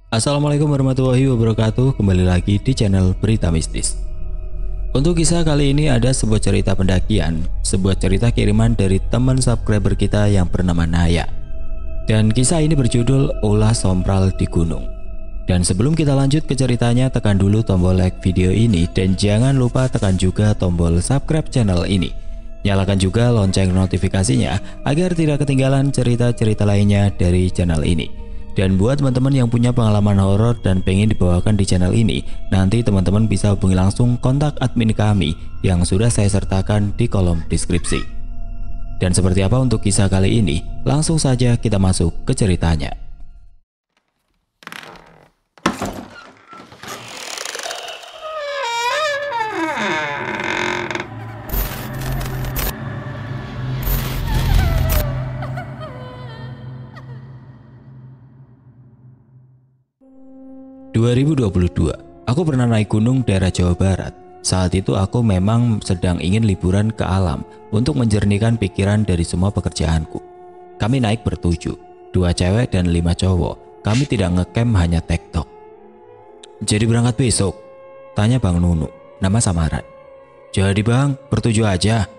Assalamualaikum warahmatullahi wabarakatuh. Kembali lagi di channel Berita Mistis. Untuk kisah kali ini ada sebuah cerita pendakian, sebuah cerita kiriman dari teman subscriber kita yang bernama Naya. Dan kisah ini berjudul Ulah Sompral di Gunung. Dan sebelum kita lanjut ke ceritanya, tekan dulu tombol like video ini dan jangan lupa tekan juga tombol subscribe channel ini. Nyalakan juga lonceng notifikasinya agar tidak ketinggalan cerita-cerita lainnya dari channel ini. Dan buat teman-teman yang punya pengalaman horor dan pengen dibawakan di channel ini, nanti teman-teman bisa hubungi langsung kontak admin kami yang sudah saya sertakan di kolom deskripsi. Dan seperti apa untuk kisah kali ini? Langsung saja kita masuk ke ceritanya. ...2022, aku pernah naik gunung daerah Jawa Barat. Saat itu aku memang sedang ingin liburan ke alam untuk menjernihkan pikiran dari semua pekerjaanku. Kami naik bertujuh, 2 cewek dan 5 cowok. Kami tidak ngecamp, hanya tektok. "Jadi berangkat besok?" tanya Bang Nunu, nama samaran. "Jadi bang, bertujuh aja."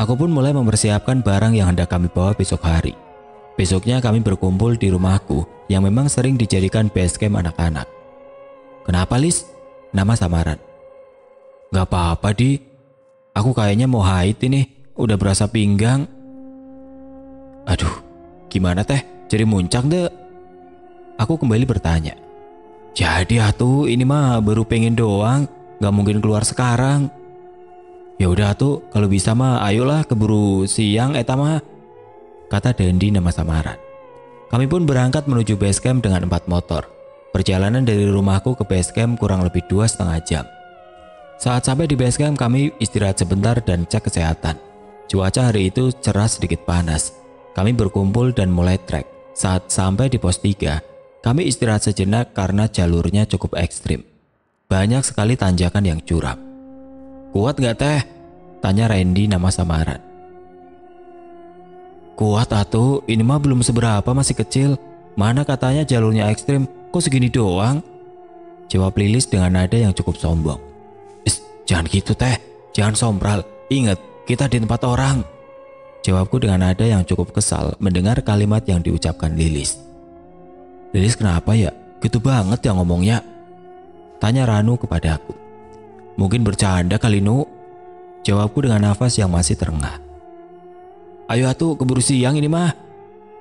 Aku pun mulai mempersiapkan barang yang hendak kami bawa besok hari. Besoknya kami berkumpul di rumahku yang memang sering dijadikan base camp anak-anak. "Kenapa, Lis?" nama samaran. "Gak apa-apa, Di. Aku kayaknya mau haid ini, udah berasa pinggang." "Aduh, gimana teh? Jadi muncak deh?" Aku kembali bertanya. "Jadi atuh, ini mah baru pengen doang, gak mungkin keluar sekarang." "Ya udah tuh, kalau bisa mah ayolah keburu siang eta mah," kata Dendi nama samaran. Kami pun berangkat menuju base camp dengan 4 motor. Perjalanan dari rumahku ke base camp kurang lebih 2,5 jam. Saat sampai di base camp kami istirahat sebentar dan cek kesehatan. Cuaca hari itu cerah sedikit panas. Kami berkumpul dan mulai trek. Saat sampai di pos 3, kami istirahat sejenak karena jalurnya cukup ekstrim. Banyak sekali tanjakan yang curam. "Kuat gak teh?" tanya Randy nama samaran. "Kuat atuh, ini mah belum seberapa, masih kecil. Mana katanya jalurnya ekstrim, kok segini doang?" jawab Lilis dengan nada yang cukup sombong. Jangan gitu teh, jangan sompral. Ingat, kita di tempat orang," jawabku dengan nada yang cukup kesal mendengar kalimat yang diucapkan Lilis. "Lilis kenapa ya? Gitu banget ya ngomongnya?" tanya Ranu kepadaku. "Mungkin bercanda kali, Nu," jawabku dengan nafas yang masih terengah. "Ayo atuh, keburu siang ini mah,"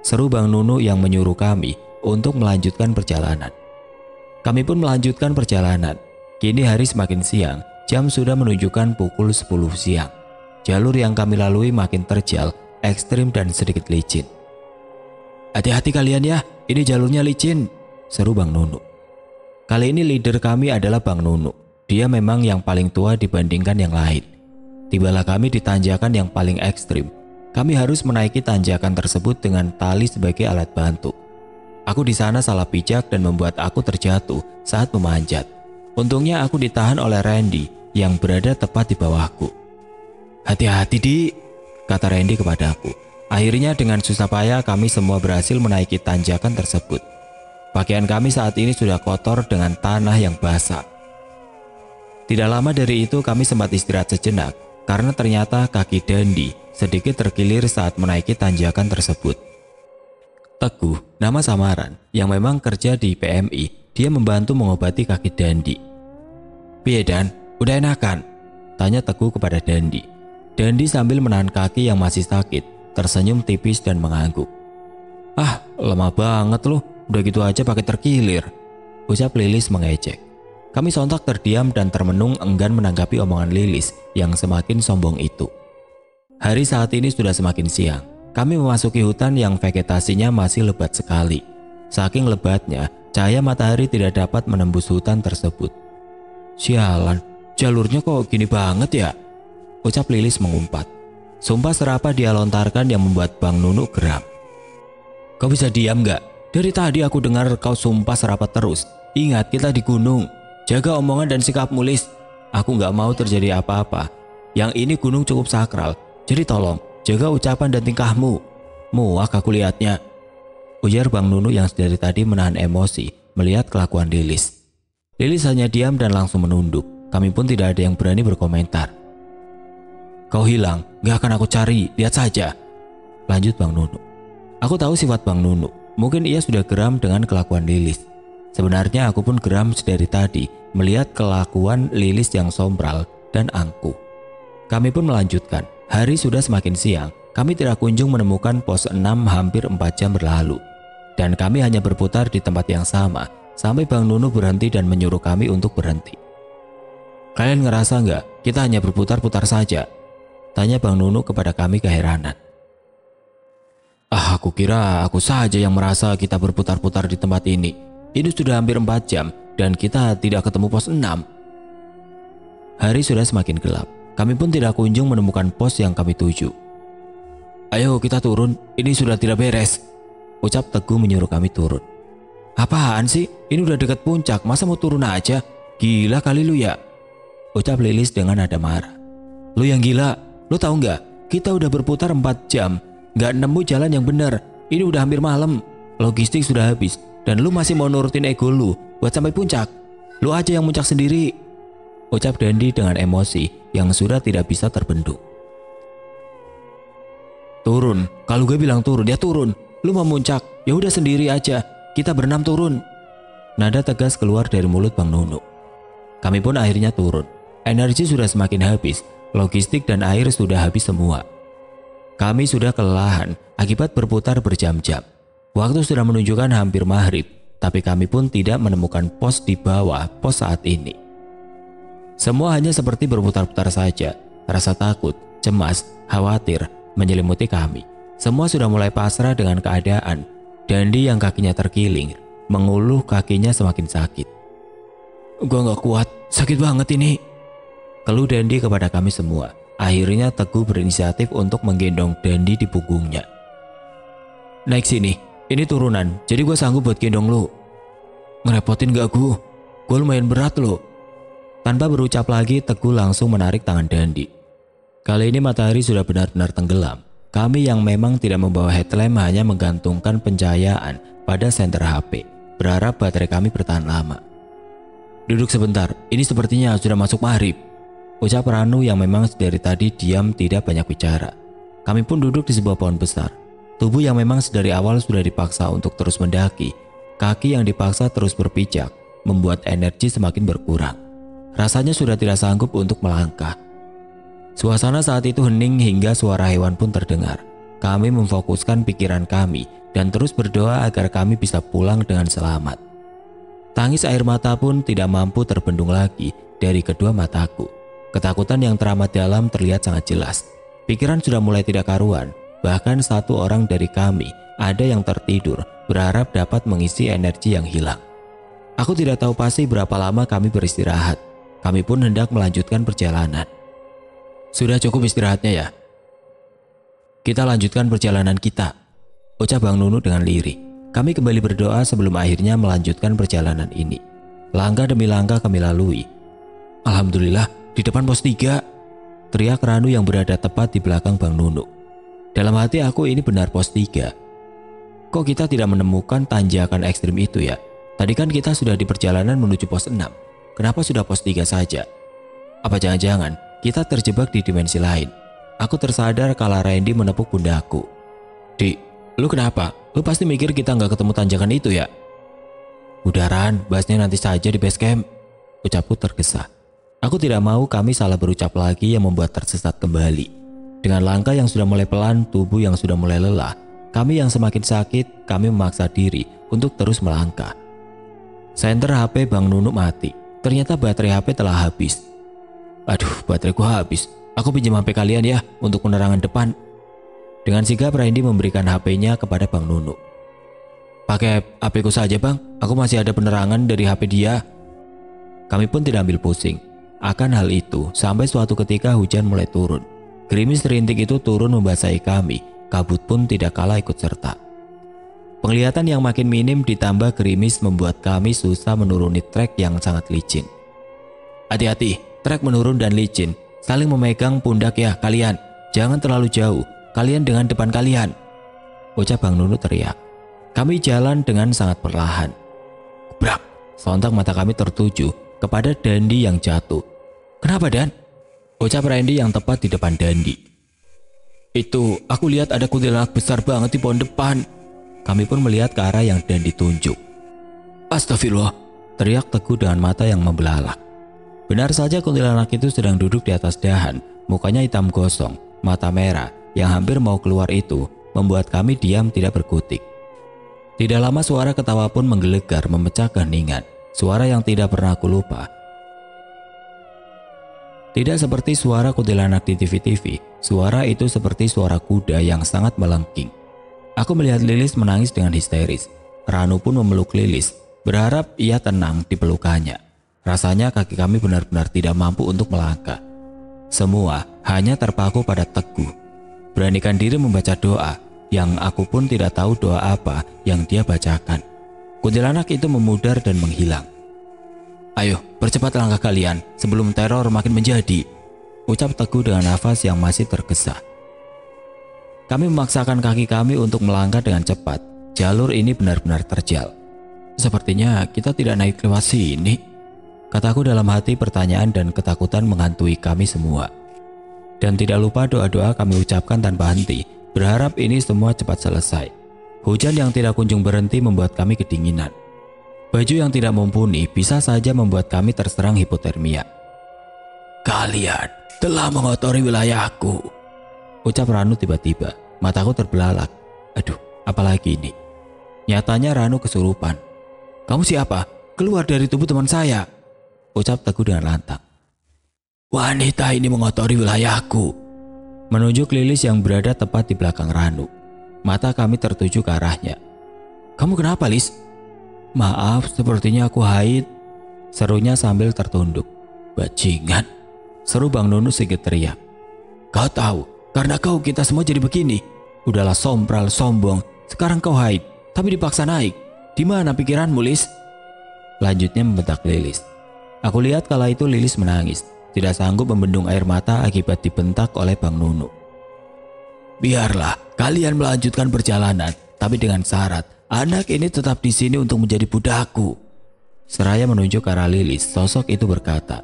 seru Bang Nunu yang menyuruh kami untuk melanjutkan perjalanan. Kami pun melanjutkan perjalanan. Kini hari semakin siang, jam sudah menunjukkan pukul 10 siang. Jalur yang kami lalui makin terjal, ekstrim dan sedikit licin. "Hati-hati kalian ya, ini jalurnya licin," seru Bang Nunu. Kali ini leader kami adalah Bang Nunu. Dia memang yang paling tua dibandingkan yang lain. Tibalah kami di tanjakan yang paling ekstrim. Kami harus menaiki tanjakan tersebut dengan tali sebagai alat bantu. Aku di sana salah pijak dan membuat aku terjatuh saat memanjat. Untungnya aku ditahan oleh Randy yang berada tepat di bawahku. "Hati-hati, Di," kata Randy kepadaku. Akhirnya dengan susah payah kami semua berhasil menaiki tanjakan tersebut. Pakaian kami saat ini sudah kotor dengan tanah yang basah. Tidak lama dari itu kami sempat istirahat sejenak karena ternyata kaki Dendi sedikit terkilir saat menaiki tanjakan tersebut. Teguh, nama samaran, yang memang kerja di PMI, dia membantu mengobati kaki Dendi. "Piye Dan, udah enakan?" tanya Teguh kepada Dendi. Dendi sambil menahan kaki yang masih sakit, tersenyum tipis dan mengangguk. "Ah, lemah banget loh, udah gitu aja pakai terkilir," ucap Lilis mengejek. Kami sontak terdiam dan termenung enggan menanggapi omongan Lilis yang semakin sombong itu. Hari saat ini sudah semakin siang. Kami memasuki hutan yang vegetasinya masih lebat sekali. Saking lebatnya, cahaya matahari tidak dapat menembus hutan tersebut. "Sialan, jalurnya kok gini banget ya?" ucap Lilis mengumpat. Sumpah serapah dia lontarkan yang membuat Bang Nunu geram. "Kau bisa diam gak? Dari tadi aku dengar kau sumpah serapah terus. Ingat, kita di gunung. Jaga omongan dan sikapmu, Lis. Aku gak mau terjadi apa-apa. Yang ini gunung cukup sakral. Jadi tolong, jaga ucapan dan tingkahmu. Muak aku lihatnya," ujar Bang Nunu yang dari tadi menahan emosi melihat kelakuan Lilis. Lilis hanya diam dan langsung menunduk. Kami pun tidak ada yang berani berkomentar. Kau hilang, gak akan aku cari, lihat saja, lanjut Bang Nunu. Aku tahu sifat Bang Nunu, mungkin ia sudah geram dengan kelakuan Lilis. Sebenarnya aku pun geram dari tadi melihat kelakuan Lilis yang sombral dan angkuh. Kami pun melanjutkan. Hari sudah semakin siang, kami tidak kunjung menemukan pos 6 hampir 4 jam berlalu. Dan kami hanya berputar di tempat yang sama, sampai Bang Nunu berhenti dan menyuruh kami untuk berhenti. Kalian ngerasa nggak kita hanya berputar-putar saja? Tanya Bang Nunu kepada kami keheranan. Aku kira aku saja yang merasa kita berputar-putar di tempat ini. Ini sudah hampir 4 jam dan kita tidak ketemu pos 6. Hari sudah semakin gelap. Kami pun tidak kunjung menemukan pos yang kami tuju. Ayo kita turun, ini sudah tidak beres, ucap Teguh menyuruh kami turun. Apaan sih? Ini udah dekat puncak, masa mau turun aja? Gila kali lu ya, ucap Lilis dengan nada marah. Lu yang gila, lu tahu nggak? Kita udah berputar 4 jam, nggak nemu jalan yang benar. Ini udah hampir malam, logistik sudah habis, dan lu masih mau nurutin ego lu buat sampai puncak. Lu aja yang muncak sendiri, ucap Dandi dengan emosi yang sudah tidak bisa terbendung. Turun, kalau gue bilang turun, ya turun. Lu mau muncak, ya udah sendiri aja. Kita berenam turun. Nada tegas keluar dari mulut Bang Nunu. Kami pun akhirnya turun. Energi sudah semakin habis, logistik dan air sudah habis semua. Kami sudah kelelahan akibat berputar berjam-jam. Waktu sudah menunjukkan hampir maghrib, tapi kami pun tidak menemukan pos di bawah pos saat ini. Semua hanya seperti berputar-putar saja. Rasa takut, cemas, khawatir menyelimuti kami. Semua sudah mulai pasrah dengan keadaan. Dandi yang kakinya terkiling, menguluh kakinya semakin sakit. Gua gak kuat, sakit banget ini, keluh Dandi kepada kami semua. Akhirnya Teguh berinisiatif untuk menggendong Dandi di punggungnya. Naik sini, ini turunan, jadi gue sanggup buat gendong lu. Ngerepotin gak gue? Gue lumayan berat lo. Tanpa berucap lagi, Teguh langsung menarik tangan Dandi. Kali ini matahari sudah benar-benar tenggelam. Kami yang memang tidak membawa headlamp hanya menggantungkan pencahayaan pada senter HP, berharap baterai kami bertahan lama. Duduk sebentar, ini sepertinya sudah masuk maghrib, ucap Ranu yang memang dari tadi diam tidak banyak bicara. Kami pun duduk di sebuah pohon besar. Tubuh yang memang dari awal sudah dipaksa untuk terus mendaki, kaki yang dipaksa terus berpijak, membuat energi semakin berkurang. Rasanya sudah tidak sanggup untuk melangkah. Suasana saat itu hening hingga suara hewan pun terdengar. Kami memfokuskan pikiran kami dan terus berdoa agar kami bisa pulang dengan selamat. Tangis air mata pun tidak mampu terbendung lagi dari kedua mataku. Ketakutan yang teramat dalam terlihat sangat jelas. Pikiran sudah mulai tidak karuan. Bahkan satu orang dari kami ada yang tertidur berharap dapat mengisi energi yang hilang. Aku tidak tahu pasti berapa lama kami beristirahat. Kami pun hendak melanjutkan perjalanan. Sudah cukup istirahatnya ya. Kita lanjutkan perjalanan kita, ucap Bang Nunu dengan lirih. Kami kembali berdoa sebelum akhirnya melanjutkan perjalanan ini. Langkah demi langkah kami lalui. Alhamdulillah, di depan pos 3, teriak Ranu yang berada tepat di belakang Bang Nunu. Dalam hati aku, ini benar pos 3. Kok kita tidak menemukan tanjakan ekstrim itu ya? Tadi kan kita sudah di perjalanan menuju pos 6. Kenapa sudah pos 3 saja? Apa jangan-jangan kita terjebak di dimensi lain? Aku tersadar kala Randy menepuk pundakku. Di, lu kenapa? Lu pasti mikir kita nggak ketemu tanjakan itu ya? Udah Ran, bahasnya nanti saja di base camp, ucapku tergesa. Aku tidak mau kami salah berucap lagi yang membuat tersesat kembali. Dengan langkah yang sudah mulai pelan, tubuh yang sudah mulai lelah, kami yang semakin sakit, kami memaksa diri untuk terus melangkah. Senter HP Bang Nunu mati. Ternyata baterai HP telah habis. Aduh, baterai gua habis. Aku pinjam HP kalian ya untuk penerangan depan. Dengan sigap Randy memberikan HP-nya kepada Bang Nunu. Pakai HP ku saja Bang, aku masih ada penerangan dari HP dia. Kami pun tidak ambil pusing akan hal itu sampai suatu ketika hujan mulai turun. Gerimis rintik itu turun membasahi kami, kabut pun tidak kalah ikut serta. Penglihatan yang makin minim ditambah gerimis membuat kami susah menuruni trek yang sangat licin. Hati-hati, trek menurun dan licin. Saling memegang pundak ya kalian. Jangan terlalu jauh, kalian dengan depan kalian, ucap Bang Nunu teriak. Kami jalan dengan sangat perlahan. Brak, sontak mata kami tertuju kepada Dandi yang jatuh. Kenapa, Dan? Ucap Randy yang tepat di depan Dandi. Itu, aku lihat ada kuntilanak besar banget di pohon depan. Kami pun melihat ke arah yang Dandi tunjuk. Astagfirullah, teriak Teguh dengan mata yang membelalak. Benar saja kuntilanak itu sedang duduk di atas dahan, mukanya hitam gosong, mata merah yang hampir mau keluar itu membuat kami diam tidak berkutik. Tidak lama suara ketawa pun menggelegar memecah keheningan, suara yang tidak pernah aku lupa. Tidak seperti suara kuntilanak di TV-TV, suara itu seperti suara kuda yang sangat melengking. Aku melihat Lilis menangis dengan histeris. Ranu pun memeluk Lilis, berharap ia tenang di pelukannya. Rasanya kaki kami benar-benar tidak mampu untuk melangkah. Semua hanya terpaku pada Teguh. Beranikan diri membaca doa, yang aku pun tidak tahu doa apa yang dia bacakan. Kuntilanak itu memudar dan menghilang. Ayo, percepat langkah kalian sebelum teror makin menjadi, ucap Teguh dengan nafas yang masih tergesa. Kami memaksakan kaki kami untuk melangkah dengan cepat. Jalur ini benar-benar terjal. Sepertinya kita tidak naik lewat sini, kataku dalam hati. Pertanyaan dan ketakutan menghantui kami semua. Dan tidak lupa doa-doa kami ucapkan tanpa henti, berharap ini semua cepat selesai. Hujan yang tidak kunjung berhenti membuat kami kedinginan. Baju yang tidak mumpuni bisa saja membuat kami terserang hipotermia. Kalian telah mengotori wilayahku, ucap Ranu tiba-tiba. Mataku terbelalak. Aduh, apalagi ini? Nyatanya Ranu kesurupan. Kamu siapa? Keluar dari tubuh teman saya, ucap Teguh dengan lantang. Wanita ini mengotori wilayahku, menunjuk Lilis yang berada tepat di belakang Ranu. Mata kami tertuju ke arahnya. Kamu kenapa, Lis? Maaf, sepertinya aku haid, serunya sambil tertunduk. Bajingan, seru Bang Nunu sedikit teriak. Kau tahu, karena kau kita semua jadi begini. Udahlah sompral, sombong, sekarang kau haid, tapi dipaksa naik. Di mana pikiranmu, Lis? Lanjutnya membentak Lilis. Aku lihat kala itu Lilis menangis, tidak sanggup membendung air mata akibat dibentak oleh Bang Nunu. Biarlah kalian melanjutkan perjalanan, tapi dengan syarat anak ini tetap di sini untuk menjadi budakku. Seraya menunjuk ke arah Lilis, sosok itu berkata,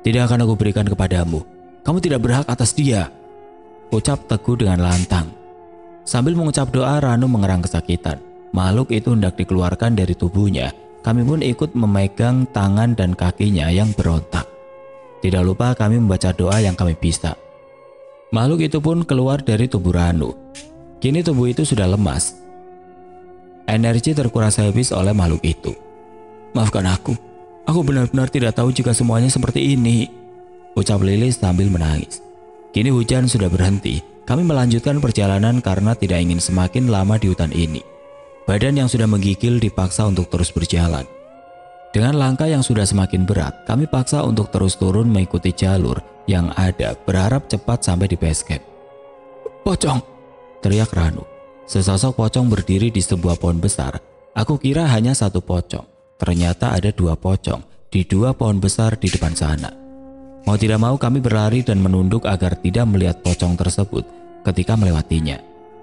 tidak akan aku berikan kepadamu. Kamu tidak berhak atas dia, ucap Teguh dengan lantang. Sambil mengucap doa, Ranu mengerang kesakitan. Makhluk itu hendak dikeluarkan dari tubuhnya. Kami pun ikut memegang tangan dan kakinya yang berontak. Tidak lupa kami membaca doa yang kami bisa. Makhluk itu pun keluar dari tubuh Ranu. Kini tubuh itu sudah lemas. Energi terkuras habis oleh makhluk itu. Maafkan aku benar-benar tidak tahu jika semuanya seperti ini, ucap Lilis sambil menangis. Kini hujan sudah berhenti. Kami melanjutkan perjalanan karena tidak ingin semakin lama di hutan ini. Badan yang sudah menggigil dipaksa untuk terus berjalan. Dengan langkah yang sudah semakin berat, kami paksa untuk terus turun mengikuti jalur yang ada, berharap cepat sampai di base camp. Pocong, teriak Ranu. Sesosok pocong berdiri di sebuah pohon besar. Aku kira hanya satu pocong. Ternyata ada dua pocong di dua pohon besar di depan sana. Mau tidak mau kami berlari dan menunduk agar tidak melihat pocong tersebut ketika melewatinya.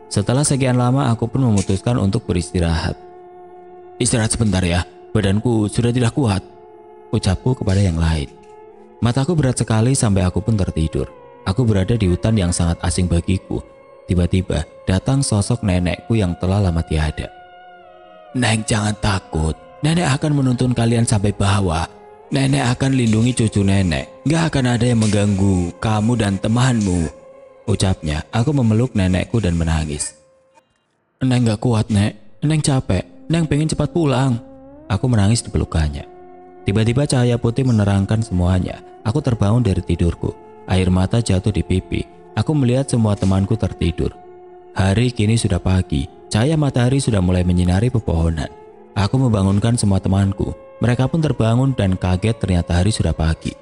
Setelah sekian lama aku pun memutuskan untuk beristirahat. Istirahat sebentar ya, badanku sudah tidak kuat, ucapku kepada yang lain. Mataku berat sekali sampai aku pun tertidur. Aku berada di hutan yang sangat asing bagiku. Tiba-tiba datang sosok nenekku yang telah lama tiada. Neng, jangan takut, nenek akan menuntun kalian sampai bawah. Nenek akan lindungi cucu nenek, gak akan ada yang mengganggu kamu dan temanmu, ucapnya. Aku memeluk nenekku dan menangis. Neng gak kuat, Nek, Neng capek, Neng pengen cepat pulang. Aku menangis di pelukannya. Tiba-tiba cahaya putih menerangkan semuanya. Aku terbangun dari tidurku, air mata jatuh di pipi. Aku melihat semua temanku tertidur. Hari kini sudah pagi, cahaya matahari sudah mulai menyinari pepohonan. Aku membangunkan semua temanku. Mereka pun terbangun dan kaget ternyata hari sudah pagi.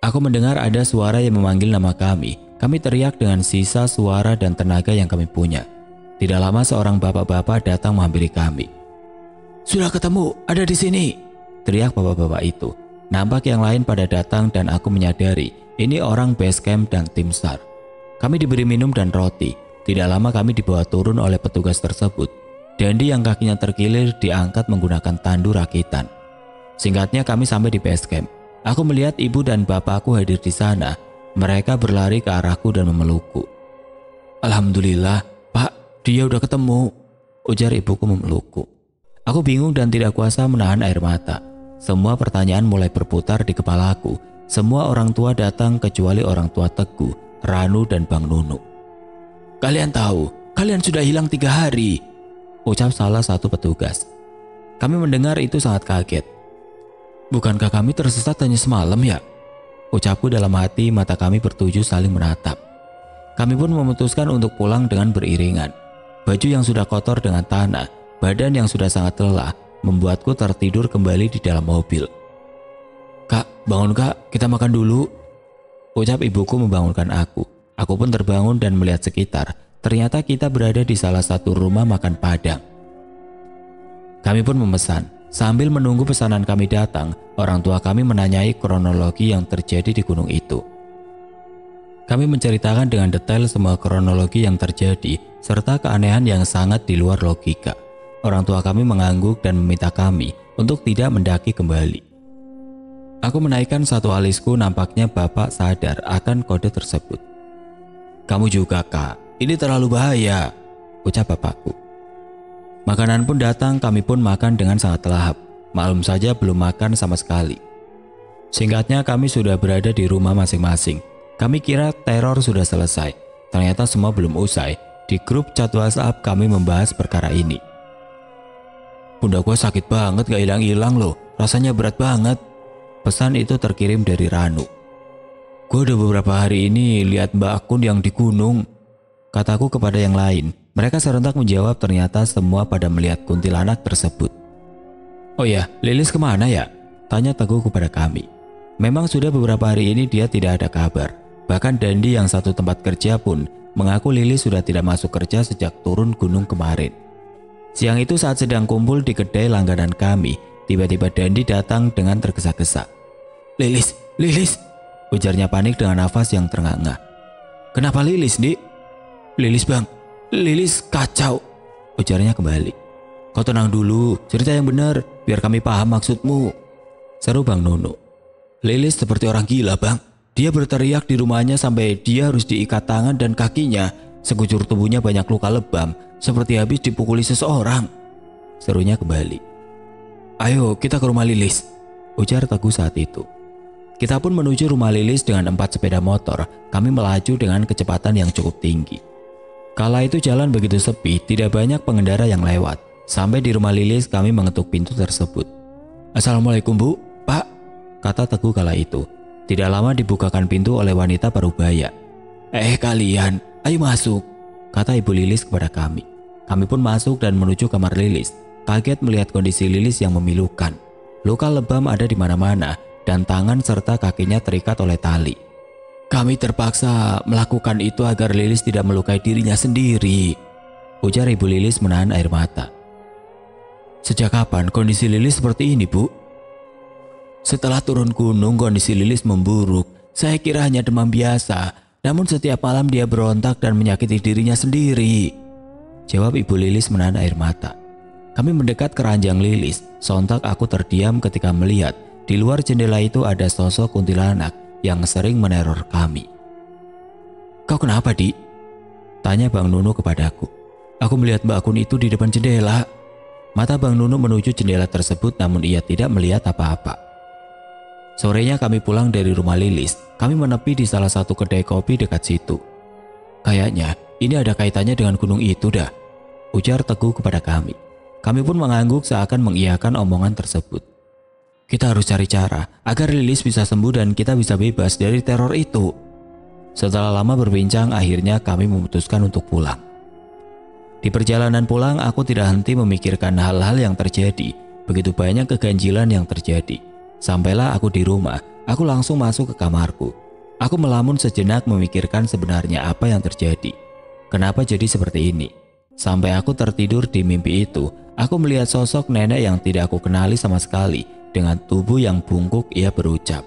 Aku mendengar ada suara yang memanggil nama kami. Kami teriak dengan sisa suara dan tenaga yang kami punya. Tidak lama seorang bapak-bapak datang menghampiri kami. Sudah ketemu, ada di sini, teriak bapak-bapak itu. Nampak yang lain pada datang dan aku menyadari ini orang base camp dan tim SAR. Kami diberi minum dan roti. Tidak lama kami dibawa turun oleh petugas tersebut. Dandi yang kakinya terkilir diangkat menggunakan tandu rakitan. Singkatnya kami sampai di base camp. Aku melihat ibu dan bapakku hadir di sana. Mereka berlari ke arahku dan memelukku. Alhamdulillah, Pak, dia udah ketemu, ujar ibuku memelukku. Aku bingung dan tidak kuasa menahan air mata. Semua pertanyaan mulai berputar di kepalaku. Semua orang tua datang kecuali orang tua Teguh, Ranu dan Bang Nunu. Kalian tahu, kalian sudah hilang 3 hari, ucap salah satu petugas. Kami mendengar itu sangat kaget. Bukankah kami tersesat hanya semalam ya? Ucapku dalam hati, mata kami bertuju saling menatap. Kami pun memutuskan untuk pulang dengan beriringan. Baju yang sudah kotor dengan tanah, badan yang sudah sangat lelah, membuatku tertidur kembali di dalam mobil. Kak, bangun kak, kita makan dulu, ucap ibuku membangunkan aku. Aku pun terbangun dan melihat sekitar. Ternyata kita berada di salah satu rumah makan Padang. Kami pun memesan. Sambil menunggu pesanan kami datang, orang tua kami menanyai kronologi yang terjadi di gunung itu. Kami menceritakan dengan detail semua kronologi yang terjadi, serta keanehan yang sangat di luar logika. Orang tua kami mengangguk dan meminta kami untuk tidak mendaki kembali. Aku menaikkan satu alisku, nampaknya bapak sadar akan kode tersebut. Kamu juga kak, ini terlalu bahaya, ucap bapakku. Makanan pun datang, kami pun makan dengan sangat lahap. Maklum saja belum makan sama sekali. Singkatnya kami sudah berada di rumah masing-masing. Kami kira teror sudah selesai. Ternyata semua belum usai. Di grup chat WhatsApp kami membahas perkara ini. Bunda gue sakit banget gak hilang-hilang loh. Rasanya berat banget. Pesan itu terkirim dari Ranu. Gue udah beberapa hari ini lihat Mbak Akun yang di gunung, kataku kepada yang lain. Mereka serentak menjawab, ternyata semua pada melihat kuntilanak tersebut. Oh ya, Lilis kemana ya? Tanya Teguh kepada kami. Memang sudah beberapa hari ini dia tidak ada kabar. Bahkan Dandi yang satu tempat kerja pun mengaku Lilis sudah tidak masuk kerja sejak turun gunung kemarin. Siang itu saat sedang kumpul di kedai langganan kami, tiba-tiba Dandi datang dengan tergesa-gesa. Lilis, Lilis, ujarnya panik dengan nafas yang terengah-engah. Kenapa Lilis, Dik? Lilis bang, Lilis kacau, ujarnya kembali. Kau tenang dulu, cerita yang benar, biar kami paham maksudmu, seru Bang Nunu. Lilis seperti orang gila bang, dia berteriak di rumahnya sampai dia harus diikat tangan dan kakinya, sekujur tubuhnya banyak luka lebam, seperti habis dipukuli seseorang, serunya kembali. Ayo kita ke rumah Lilis, ujar Teguh saat itu. Kita pun menuju rumah Lilis dengan 4 sepeda motor, kami melaju dengan kecepatan yang cukup tinggi. Kala itu jalan begitu sepi, tidak banyak pengendara yang lewat. Sampai di rumah Lilis kami mengetuk pintu tersebut. Assalamualaikum bu, pak, kata Teguh kala itu. Tidak lama dibukakan pintu oleh wanita parubaya. Kalian, ayo masuk, kata ibu Lilis kepada kami. Kami pun masuk dan menuju kamar Lilis. Kaget melihat kondisi Lilis yang memilukan. Luka lebam ada di mana-mana dan tangan serta kakinya terikat oleh tali. Kami terpaksa melakukan itu agar Lilis tidak melukai dirinya sendiri, ujar ibu Lilis menahan air mata. Sejak kapan kondisi Lilis seperti ini, Bu? Setelah turun gunung kondisi Lilis memburuk. Saya kira hanya demam biasa, namun setiap malam dia berontak dan menyakiti dirinya sendiri, jawab ibu Lilis menahan air mata. Kami mendekat ke ranjang Lilis. Sontak aku terdiam ketika melihat di luar jendela itu ada sosok kuntilanak yang sering meneror kami. Kau kenapa, Dik? Tanya Bang Nunu kepadaku. Aku melihat Mbak Akun itu di depan jendela. Mata Bang Nunu menuju jendela tersebut, namun ia tidak melihat apa-apa. Sorenya kami pulang dari rumah Lilis. Kami menepi di salah satu kedai kopi dekat situ. Kayaknya ini ada kaitannya dengan gunung itu dah, ujar Teguh kepada kami. Kami pun mengangguk seakan mengiyakan omongan tersebut. Kita harus cari cara agar Lilis bisa sembuh dan kita bisa bebas dari teror itu. Setelah lama berbincang, akhirnya kami memutuskan untuk pulang. Di perjalanan pulang, aku tidak henti memikirkan hal-hal yang terjadi. Begitu banyak keganjilan yang terjadi. Sampailah aku di rumah, aku langsung masuk ke kamarku. Aku melamun sejenak memikirkan sebenarnya apa yang terjadi. Kenapa jadi seperti ini? Sampai aku tertidur di mimpi itu, aku melihat sosok nenek yang tidak aku kenali sama sekali. Dengan tubuh yang bungkuk, ia berucap,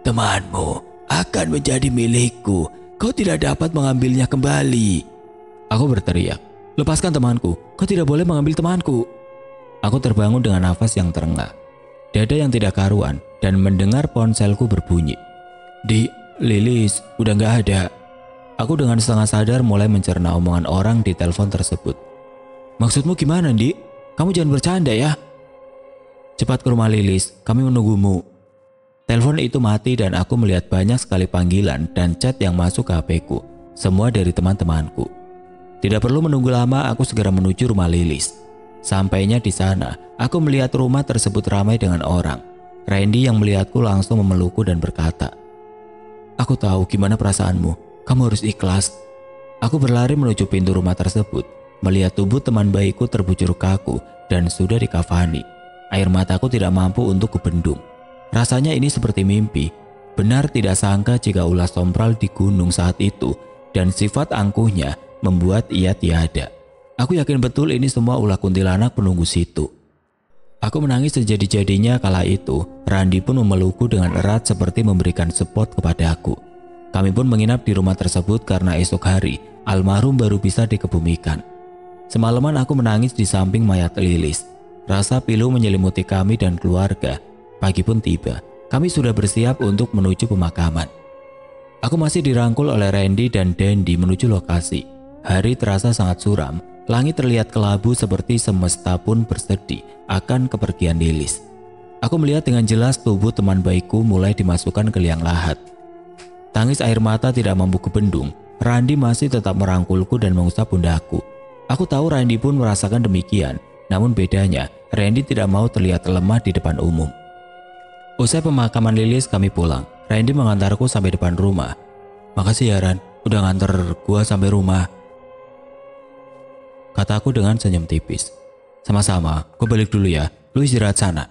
"Temanmu akan menjadi milikku. Kau tidak dapat mengambilnya kembali." Aku berteriak, Lepaskan temanku, kau tidak boleh mengambil temanku. Aku terbangun dengan nafas yang terengah, dada yang tidak karuan, dan mendengar ponselku berbunyi. Lilis, udah gak ada. Aku dengan setengah sadar mulai mencerna omongan orang di telepon tersebut. Maksudmu gimana, Di? Kamu jangan bercanda ya. Cepat ke rumah Lilis, kami menunggumu. Telepon itu mati dan aku melihat banyak sekali panggilan dan chat yang masuk ke HP-ku, semua dari teman-temanku. Tidak perlu menunggu lama, aku segera menuju rumah Lilis. Sampainya di sana, aku melihat rumah tersebut ramai dengan orang. Randy yang melihatku langsung memelukku dan berkata, "Aku tahu gimana perasaanmu, kamu harus ikhlas." Aku berlari menuju pintu rumah tersebut, melihat tubuh teman baikku terbujur kaku dan sudah dikafani. Air mataku tidak mampu untuk kubendung. Rasanya ini seperti mimpi. Benar tidak sangka jika ulas sompral di gunung saat itu dan sifat angkuhnya membuat ia tiada. Aku yakin betul ini semua ulah kuntilanak penunggu situ. Aku menangis sejadi-jadinya kala itu. Randy pun memelukku dengan erat seperti memberikan support kepadaku. Kami pun menginap di rumah tersebut karena esok hari almarhum baru bisa dikebumikan. Semalaman aku menangis di samping mayat Lilis. Rasa pilu menyelimuti kami dan keluarga. Pagi pun tiba. Kami sudah bersiap untuk menuju pemakaman. Aku masih dirangkul oleh Randy dan Dandy menuju lokasi. Hari terasa sangat suram. Langit terlihat kelabu seperti semesta pun bersedih akan kepergian Lilis. Aku melihat dengan jelas tubuh teman baikku mulai dimasukkan ke liang lahat. Tangis air mata tidak mampu kubendung. Randy masih tetap merangkulku dan mengusap pundakku. Aku tahu Randy pun merasakan demikian. Namun bedanya, Randy tidak mau terlihat lemah di depan umum. Usai pemakaman Lilis kami pulang. Randy mengantarku sampai depan rumah. "Makasih ya Ran, udah nganter gua sampai rumah," kataku dengan senyum tipis. "Sama-sama, gue balik dulu ya, lu istirahat sana."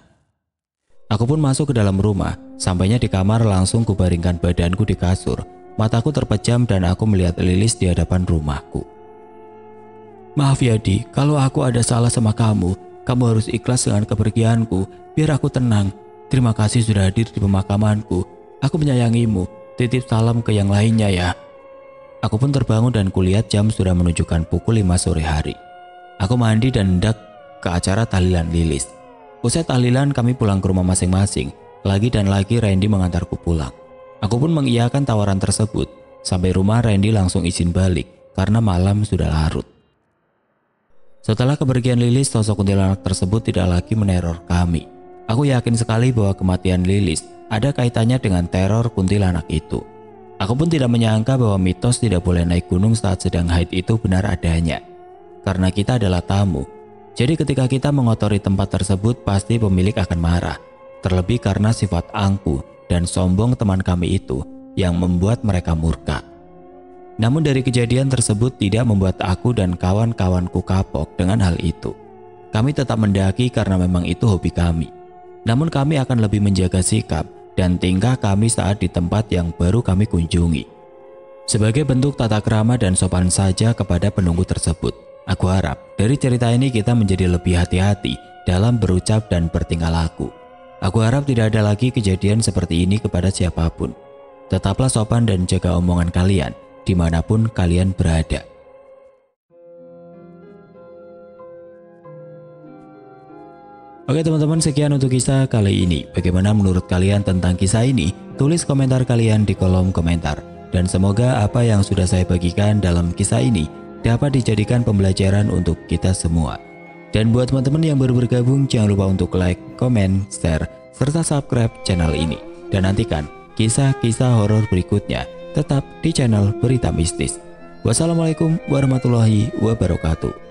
Aku pun masuk ke dalam rumah. Sampainya di kamar langsung kubaringkan badanku di kasur. Mataku terpejam dan aku melihat Lilis di hadapan rumahku. "Maaf ya Di, kalau aku ada salah sama kamu harus ikhlas dengan kepergianku, biar aku tenang. Terima kasih sudah hadir di pemakamanku. Aku menyayangimu, titip salam ke yang lainnya ya." Aku pun terbangun dan kulihat jam sudah menunjukkan pukul 5 sore hari. Aku mandi dan hendak ke acara tahlilan Lilis. Usai tahlilan kami pulang ke rumah masing-masing. Lagi dan lagi Randy mengantarku pulang. Aku pun mengiyakan tawaran tersebut. Sampai rumah Randy langsung izin balik karena malam sudah larut. Setelah kepergian Lilis, sosok kuntilanak tersebut tidak lagi meneror kami. Aku yakin sekali bahwa kematian Lilis ada kaitannya dengan teror kuntilanak itu. Aku pun tidak menyangka bahwa mitos tidak boleh naik gunung saat sedang haid itu benar adanya. Karena kita adalah tamu, jadi ketika kita mengotori tempat tersebut pasti pemilik akan marah. Terlebih karena sifat angkuh dan sombong teman kami itu yang membuat mereka murka. Namun dari kejadian tersebut tidak membuat aku dan kawan-kawanku kapok dengan hal itu. Kami tetap mendaki karena memang itu hobi kami. Namun kami akan lebih menjaga sikap dan tingkah kami saat di tempat yang baru kami kunjungi. Sebagai bentuk tata krama dan sopan saja kepada penunggu tersebut, aku harap dari cerita ini kita menjadi lebih hati-hati dalam berucap dan bertingkah laku. Aku harap tidak ada lagi kejadian seperti ini kepada siapapun. Tetaplah sopan dan jaga omongan kalian dimanapun kalian berada. Oke teman-teman, sekian untuk kisah kali ini. Bagaimana menurut kalian tentang kisah ini? Tulis komentar kalian di kolom komentar. Dan semoga apa yang sudah saya bagikan dalam kisah ini dapat dijadikan pembelajaran untuk kita semua. Dan buat teman-teman yang baru bergabung, jangan lupa untuk like, komen, share, serta subscribe channel ini. Dan nantikan kisah-kisah horor berikutnya tetap di channel Berita Mistis. Wassalamualaikum warahmatullahi wabarakatuh.